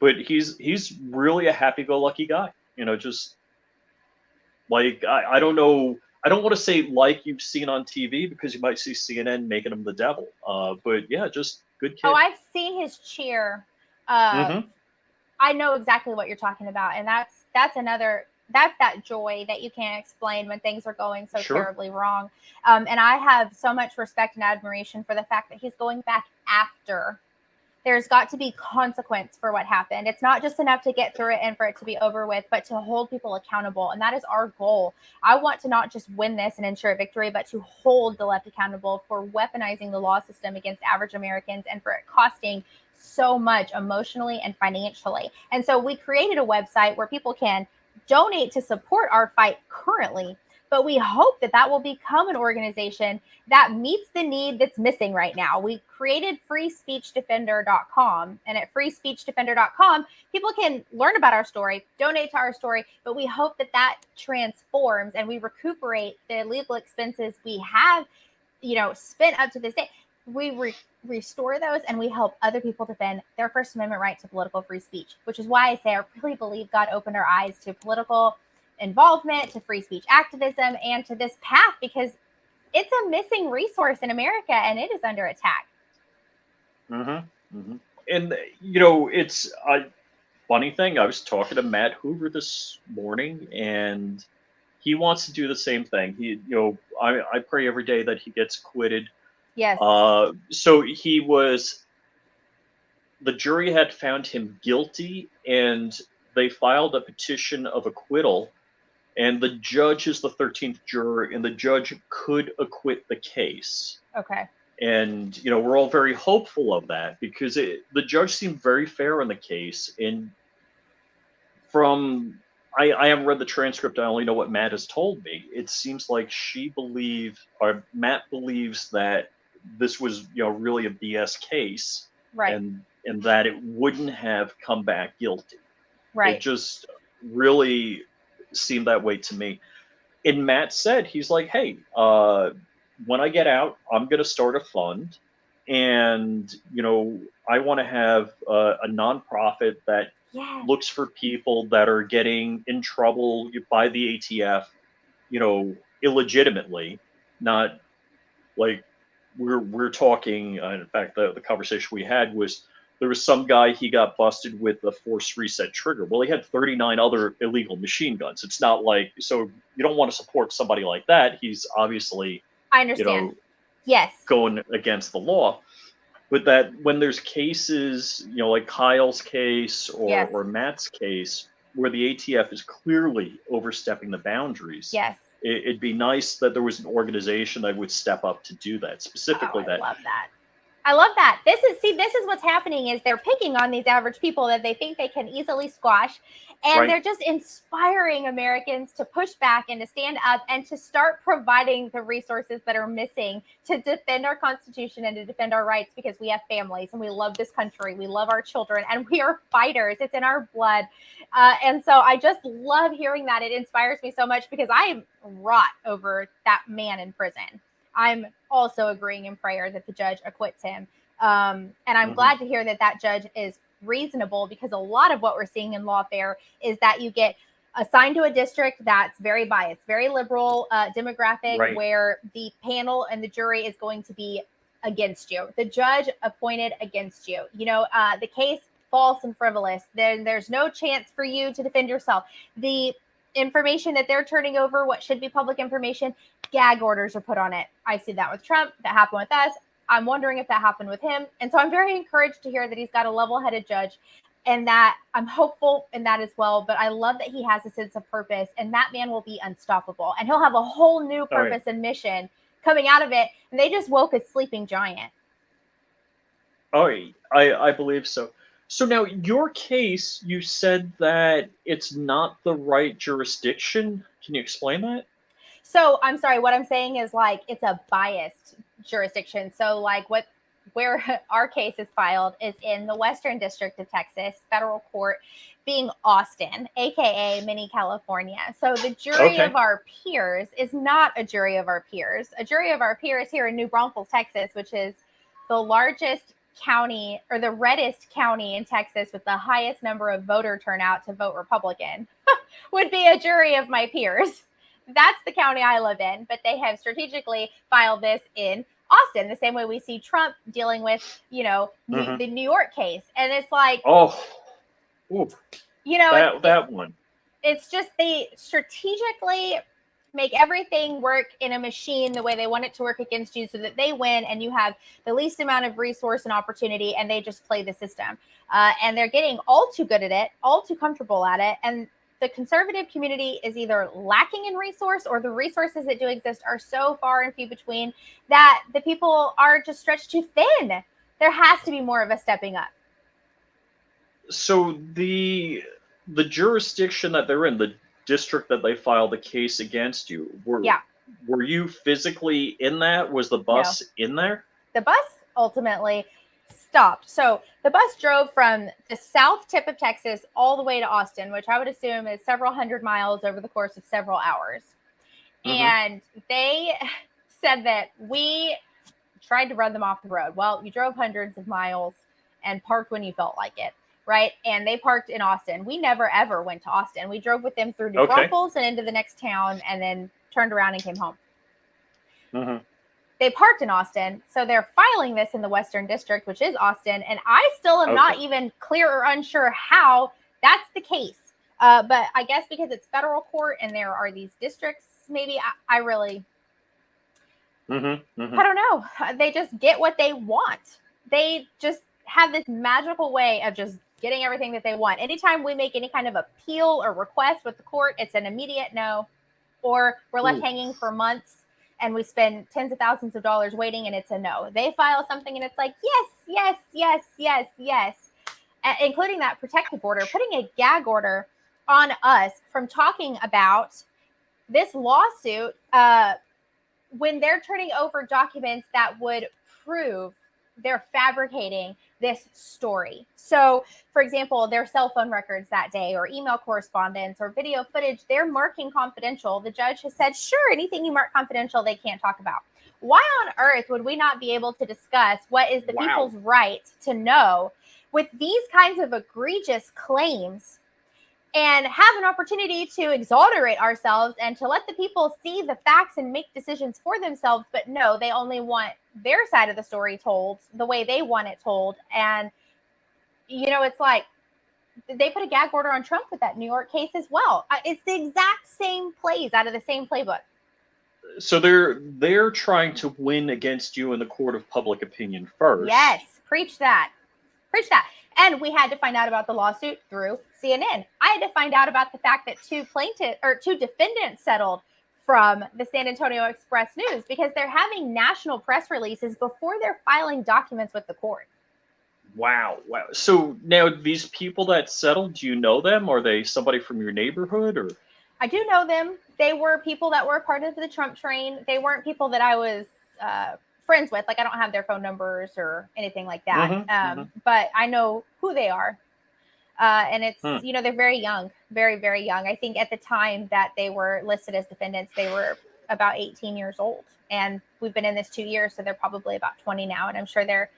But he's really a happy-go-lucky guy. Just like I don't know. I don't want to say like you've seen on TV because you might see CNN making him the devil. But yeah, just good kid. Oh, I've seen his cheer. I know exactly what you're talking about, and that's that joy that you can't explain when things are going so terribly wrong. And I have so much respect and admiration for the fact that he's going back after. There's got to be consequence for what happened. It's not just enough to get through it and for it to be over with, but to hold people accountable. And that is our goal. I want to not just win this and ensure a victory, but to hold the left accountable for weaponizing the law system against average Americans and for it costing so much emotionally and financially. And so we created a website where people can donate to support our fight currently, but we hope that that will become an organization that meets the need that's missing right now. We created freespeechdefender.com, and at freespeechdefender.com, people can learn about our story, donate to our story, but we hope that that transforms and we recuperate the legal expenses we have, spent up to this day. We restore those and we help other people defend their First Amendment right to political free speech, which is why I say I really believe God opened our eyes to political involvement, to free speech activism, and to this path, because it's a missing resource in America and it is under attack. Mm-hmm. Mm-hmm. And, it's a funny thing. I was talking to Matt Hoover this morning and he wants to do the same thing. I pray every day that he gets acquitted. Yes. So the jury had found him guilty and they filed a petition of acquittal, and the judge is the 13th juror and the judge could acquit the case. Okay. And, we're all very hopeful of that because the judge seemed very fair in the case. And I haven't read the transcript. I only know what Matt has told me. It seems like Matt believes that this was, really a BS case, right? And that it wouldn't have come back guilty, right? It just really seemed that way to me. And Matt said, he's like, hey, when I get out, I'm going to start a fund, and I want to have a nonprofit that looks for people that are getting in trouble by the ATF, illegitimately, not like we're talking. In fact, the conversation we had was there was some guy, he got busted with a force reset trigger. Well, he had 39 other illegal machine guns. It's not like, so you don't want to support somebody like that. He's obviously, I understand. Yes, going against the law. But that when there's cases, like Kyle's case or Matt's case, where the ATF is clearly overstepping the boundaries. Yes. It'd be nice that there was an organization that would step up to do that, specifically. I love that. I love that. This is what's happening is they're picking on these average people that they think they can easily squash. And they're just inspiring Americans to push back and to stand up and to start providing the resources that are missing to defend our Constitution and to defend our rights, because we have families and we love this country. We love our children and we are fighters. It's in our blood. And so I just love hearing that. It inspires me so much because I am wrought over that man in prison. I'm also agreeing in prayer that the judge acquits him. And I'm glad to hear that that judge is reasonable, because a lot of what we're seeing in lawfare is that you get assigned to a district that's very biased, very liberal demographic, where the panel and the jury is going to be against you. The judge appointed against you. The case false and frivolous. Then there's no chance for you to defend yourself. The information that they're turning over, what should be public information, gag orders are put on it. I see that with Trump. That happened with us. I'm wondering if that happened with him. And so I'm very encouraged to hear that he's got a level-headed judge, and that I'm hopeful in that as well. But I love that he has a sense of purpose, and that man will be unstoppable. And he'll have a whole new purpose and mission coming out of it. And they just woke a sleeping giant. Oh, I believe so. So now your case, you said that it's not the right jurisdiction. Can you explain that? So I'm sorry, what I'm saying is like it's a biased jurisdiction. So like where our case is filed is in the Western District of Texas, federal court, being Austin, aka mini California. So the jury Okay. of our peers is not a jury of our peers. A jury of our peers here in New Braunfels, Texas, which is the largest county or the reddest county in Texas with the highest number of voter turnout to vote Republican, would be a jury of my peers. That's the county I live in, but they have strategically filed this in Austin, the same way we see Trump dealing with, the New York case. And it's like, Oh, ooh, it's that one. it's just they strategically make everything work in a machine the way they want it to work against you so that they win and you have the least amount of resource and opportunity, and they just play the system. And they're getting all too good at it, all too comfortable at it. And the conservative community is either lacking in resource, or the resources that do exist are so far and few between that the people are just stretched too thin. There has to be more of a stepping up. So the jurisdiction that they're in, the district that they filed the case against you, were you physically in that? Was the bus in there? The bus ultimately stopped. So the bus drove from the south tip of Texas all the way to Austin, which I would assume is several hundred miles over the course of several hours. And they said that we tried to run them off the road. Well, you drove hundreds of miles and parked when you felt like it, right? And they parked in Austin. We never, ever went to Austin. We drove with them through New Braunfels and into the next town, and then turned around and came home. They parked in Austin, so they're filing this in the Western District, which is Austin, and I still am not even clear or unsure how that's the case. But I guess because it's federal court and there are these districts, maybe I really, I don't know. They just get what they want. They just have this magical way of just getting everything that they want. Anytime we make any kind of appeal or request with the court, it's an immediate no, or we're left hanging for months. And we spend tens of thousands of dollars waiting, and it's a no. They file something, and it's like, yes, yes, yes, yes, yes, including that protective order, putting a gag order on us from talking about this lawsuit when they're turning over documents that would prove they're fabricating this story. So, for example, their cell phone records that day, or email correspondence, or video footage, they're marking confidential. The judge has said, sure, anything you mark confidential, they can't talk about. Why on earth would we not be able to discuss what is the people's right to know with these kinds of egregious claims, and have an opportunity to exonerate ourselves and to let the people see the facts and make decisions for themselves? But no, they only want their side of the story told the way they want it told. And, it's like they put a gag order on Trump with that New York case as well. It's the exact same plays out of the same playbook. So they're trying to win against you in the court of public opinion first. Yes, preach that. Preach that. And we had to find out about the lawsuit through CNN. I had to find out about the fact that two defendants settled from the San Antonio Express News, because they're having national press releases before they're filing documents with the court. Wow. So now these people that settled, do you know them? Are they somebody from your neighborhood, or? I do know them. They were people that were a part of the Trump train. They weren't people that I was friends with. Like, I don't have their phone numbers or anything like that. But I know who they are. And it's, they're very young, very, very young. I think at the time that they were listed as defendants, they were about 18 years old. And we've been in this 2 years, so they're probably about 20 now. And I'm sure they're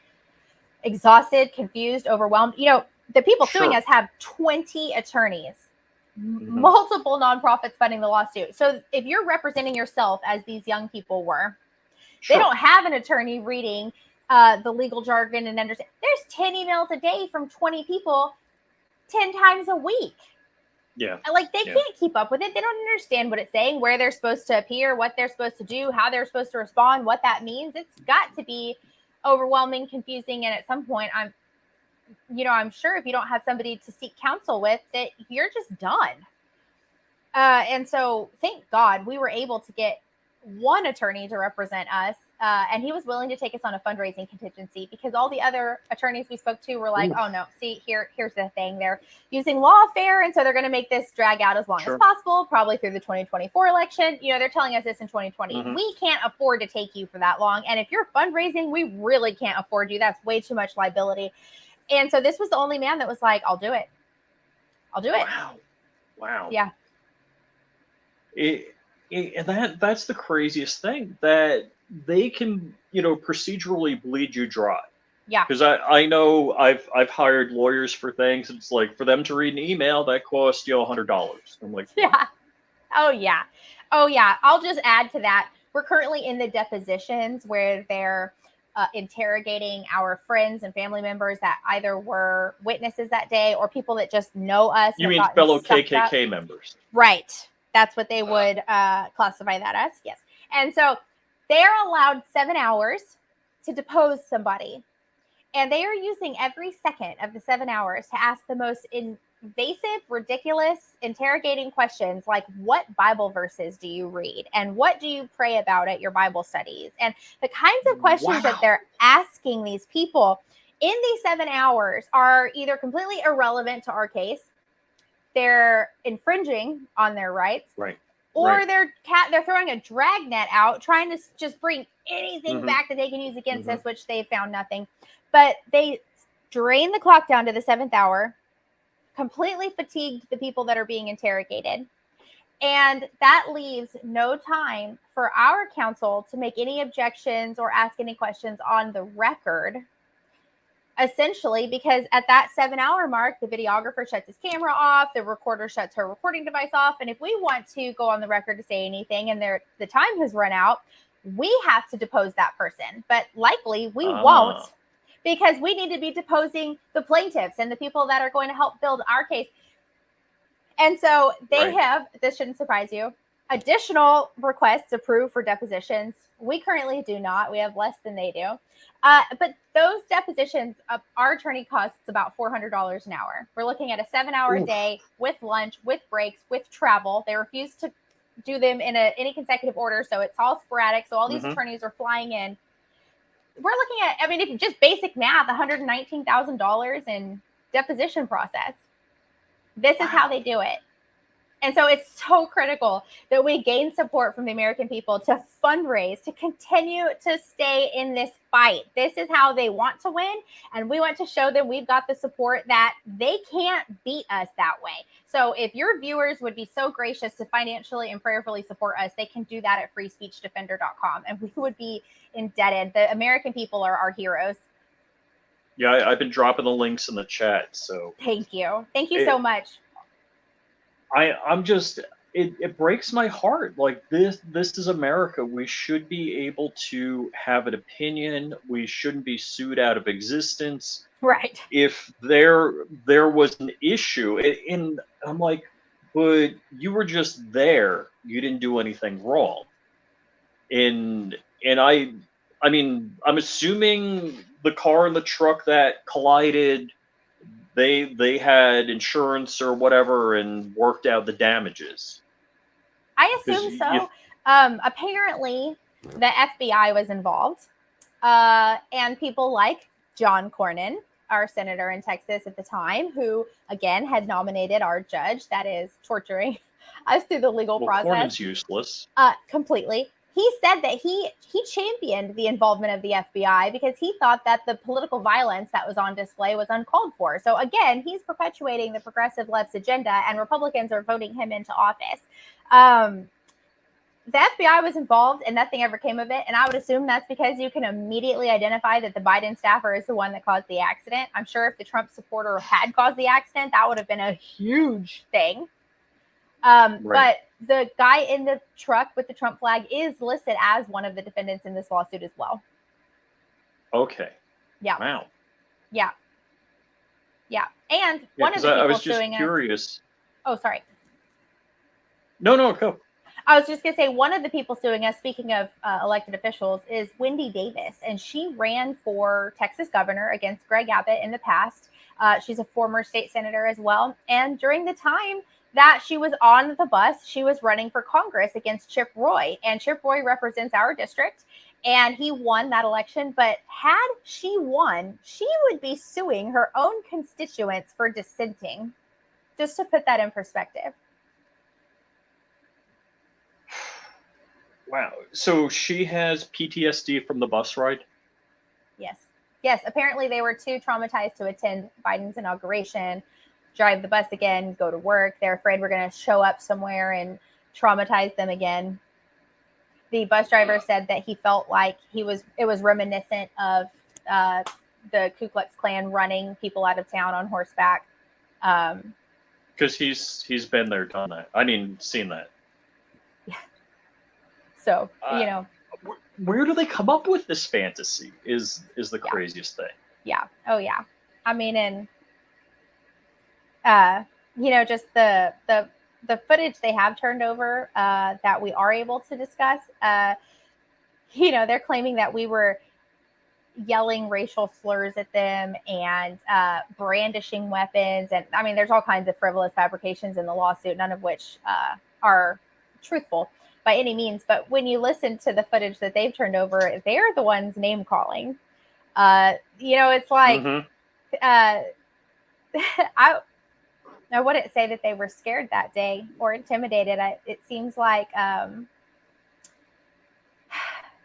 exhausted, confused, overwhelmed. The people suing us have 20 attorneys, multiple nonprofits funding the lawsuit. So if you're representing yourself as these young people were, they don't have an attorney reading the legal jargon and understand. There's 10 emails a day from 20 people 10 times a week. Yeah. Like, they can't keep up with it. They don't understand what it's saying, where they're supposed to appear, what they're supposed to do, how they're supposed to respond, what that means. It's got to be overwhelming, confusing, and at some point I'm sure if you don't have somebody to seek counsel with, that you're just done. And so thank God we were able to get one attorney to represent us. And he was willing to take us on a fundraising contingency, because all the other attorneys we spoke to were like, oh no, see, here's the thing. They're using lawfare. And so they're going to make this drag out as long as possible, probably through the 2024 election. They're telling us this in 2020. We can't afford to take you for that long. And if you're fundraising, we really can't afford you. That's way too much liability. And so this was the only man that was like, I'll do it. I'll do it. Wow. Yeah. And that's the craziest thing, that they can, procedurally bleed you dry. Yeah. Because I know I've hired lawyers for things. It's like, for them to read an email, that costs you $100. I'm like, yeah. Oh yeah. I'll just add to that. We're currently in the depositions where they're interrogating our friends and family members that either were witnesses that day or people that just know us. You mean fellow KKK members? Right. That's what they would classify that as. Yes. And so they're allowed 7 hours to depose somebody. And they are using every second of the 7 hours to ask the most invasive, ridiculous, interrogating questions like, what Bible verses do you read? And what do you pray about at your Bible studies? And the kinds of questions that they're asking these people in these 7 hours are either completely irrelevant to our case, they're infringing on their rights, or they're throwing a dragnet out, trying to just bring anything back that they can use against us, which they found nothing. But they drain the clock down to the 7th hour, completely fatigued the people that are being interrogated. And that leaves no time for our counsel to make any objections or ask any questions on the record. Essentially, because at that 7 hour mark, the videographer shuts his camera off, the recorder shuts her recording device off. And if we want to go on the record to say anything and the time has run out, we have to depose that person. But likely we won't, because we need to be deposing the plaintiffs and the people that are going to help build our case. And so they have, this shouldn't surprise you, additional requests approved for depositions. We currently do not. We have less than they do. But those depositions, our attorney costs about $400 an hour. We're looking at a 7 hour day with lunch, with breaks, with travel. They refuse to do them in any consecutive order. So it's all sporadic. So all these attorneys are flying in. We're looking at, if you just basic math, $119,000 in deposition process. This is how they do it. And so it's so critical that we gain support from the American people to fundraise, to continue to stay in this fight. This is how they want to win. And we want to show them we've got the support, that they can't beat us that way. So if your viewers would be so gracious to financially and prayerfully support us, they can do that at freespeechdefender.com. And we would be indebted. The American people are our heroes. Yeah, I've been dropping the links in the chat. So thank you. Thank you so much. I'm just, it breaks my heart. Like, this is America. We should be able to have an opinion. We shouldn't be sued out of existence. Right. If there was an issue, and I'm like, but you were just there. You didn't do anything wrong. And I mean, I'm assuming the car and the truck that collided, they had insurance or whatever and worked out the damages. I assume so. Apparently, the FBI was involved, and people like John Cornyn, our senator in Texas at the time, who again had nominated our judge that is torturing us through the legal process. Cornyn's useless. Completely. He said that he championed the involvement of the FBI because he thought that the political violence that was on display was uncalled for. So again, he's perpetuating the progressive left's agenda, and Republicans are voting him into office. The FBI was involved and nothing ever came of it. And I would assume that's because you can immediately identify that the Biden staffer is the one that caused the accident. I'm sure if the Trump supporter had caused the accident, that would have been a huge thing. But the guy in the truck with the Trump flag is listed as one of the defendants in this lawsuit as well. Okay. Yeah. Wow. Yeah. Yeah. And one of the people I was just suing curious. us. Oh, sorry. No, go. I was just going to say, one of the people suing us, speaking of elected officials, is Wendy Davis, and she ran for Texas governor against Greg Abbott in the past. She's a former state senator as well. And during the time that she was on the bus, she was running for Congress against Chip Roy. And Chip Roy represents our district, and he won that election. But had she won, she would be suing her own constituents for dissenting. Just to put that in perspective. Wow. So she has PTSD from the bus ride? Yes. Yes. Apparently they were too traumatized to attend Biden's inauguration, drive the bus again, go to work. They're afraid we're going to show up somewhere and traumatize them again. The bus driver said that he felt like it was reminiscent of the Ku Klux Klan running people out of town on horseback. Because he's been there, done that. I mean, seen that. Yeah. So, where do they come up with this fantasy is the craziest thing. Yeah. Oh, yeah. I mean, and, just the footage they have turned over that we are able to discuss, they're claiming that we were yelling racial slurs at them and brandishing weapons. And I mean, there's all kinds of frivolous fabrications in the lawsuit, none of which are truthful by any means. But when you listen to the footage that they've turned over, they're the ones name calling. It's like, I wouldn't say that they were scared that day or intimidated. It seems like, I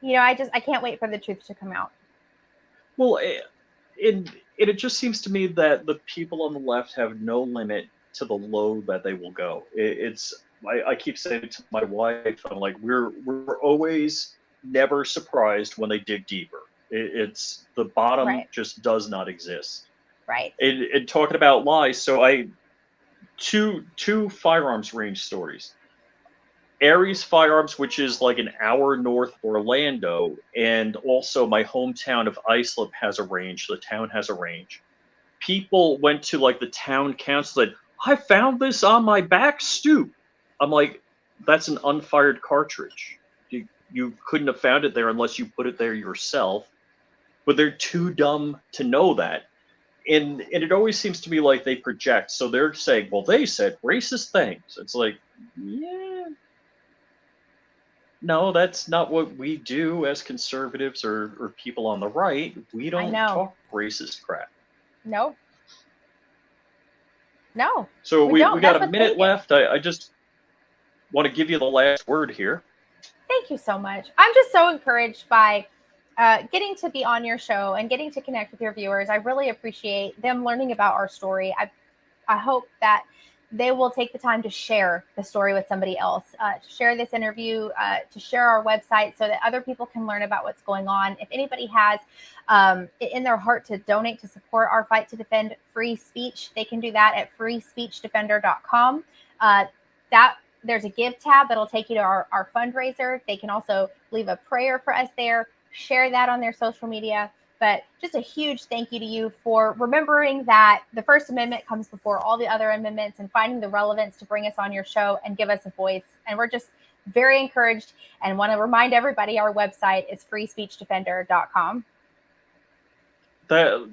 can't wait for the truth to come out. Well, it just seems to me that the people on the left have no limit to the low that they will go. I keep saying to my wife, I'm like, we're always never surprised when they dig deeper. It's the bottom just does not exist. Right. And talking about lies, so two firearms range stories. Aries Firearms, which is like an hour north of Orlando, and also my hometown of Islip has a range. The town has a range. People went to like the town council and said, I found this on my back stoop. I'm like, that's an unfired cartridge. You couldn't have found it there unless you put it there yourself. But they're too dumb to know that. And it always seems to me like they project. So they're saying, well, they said racist things. It's like, yeah. No, that's not what we do as conservatives or people on the right. We don't talk racist crap. No. So we got a minute left. I just want to give you the last word here. Thank you so much. I'm just so encouraged by getting to be on your show and getting to connect with your viewers. I really appreciate them learning about our story. I hope that they will take the time to share the story with somebody else, to share this interview, to share our website so that other people can learn about what's going on. If anybody has it in their heart to donate to support our fight to defend free speech, they can do that at freespeechdefender.com. There's a give tab that'll take you to our fundraiser. They can also leave a prayer for us there, share that on their social media. But just a huge thank you to you for remembering that the First Amendment comes before all the other amendments and finding the relevance to bring us on your show and give us a voice. And we're just very encouraged and want to remind everybody our website is freespeechdefender.com.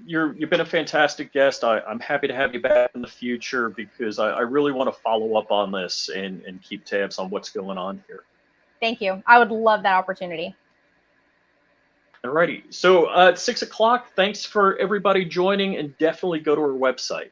You've been a fantastic guest. I'm happy to have you back in the future because I really want to follow up on this and keep tabs on what's going on here. Thank you. I would love that opportunity. Alrighty. So at 6 o'clock, thanks for everybody joining, and definitely go to our website.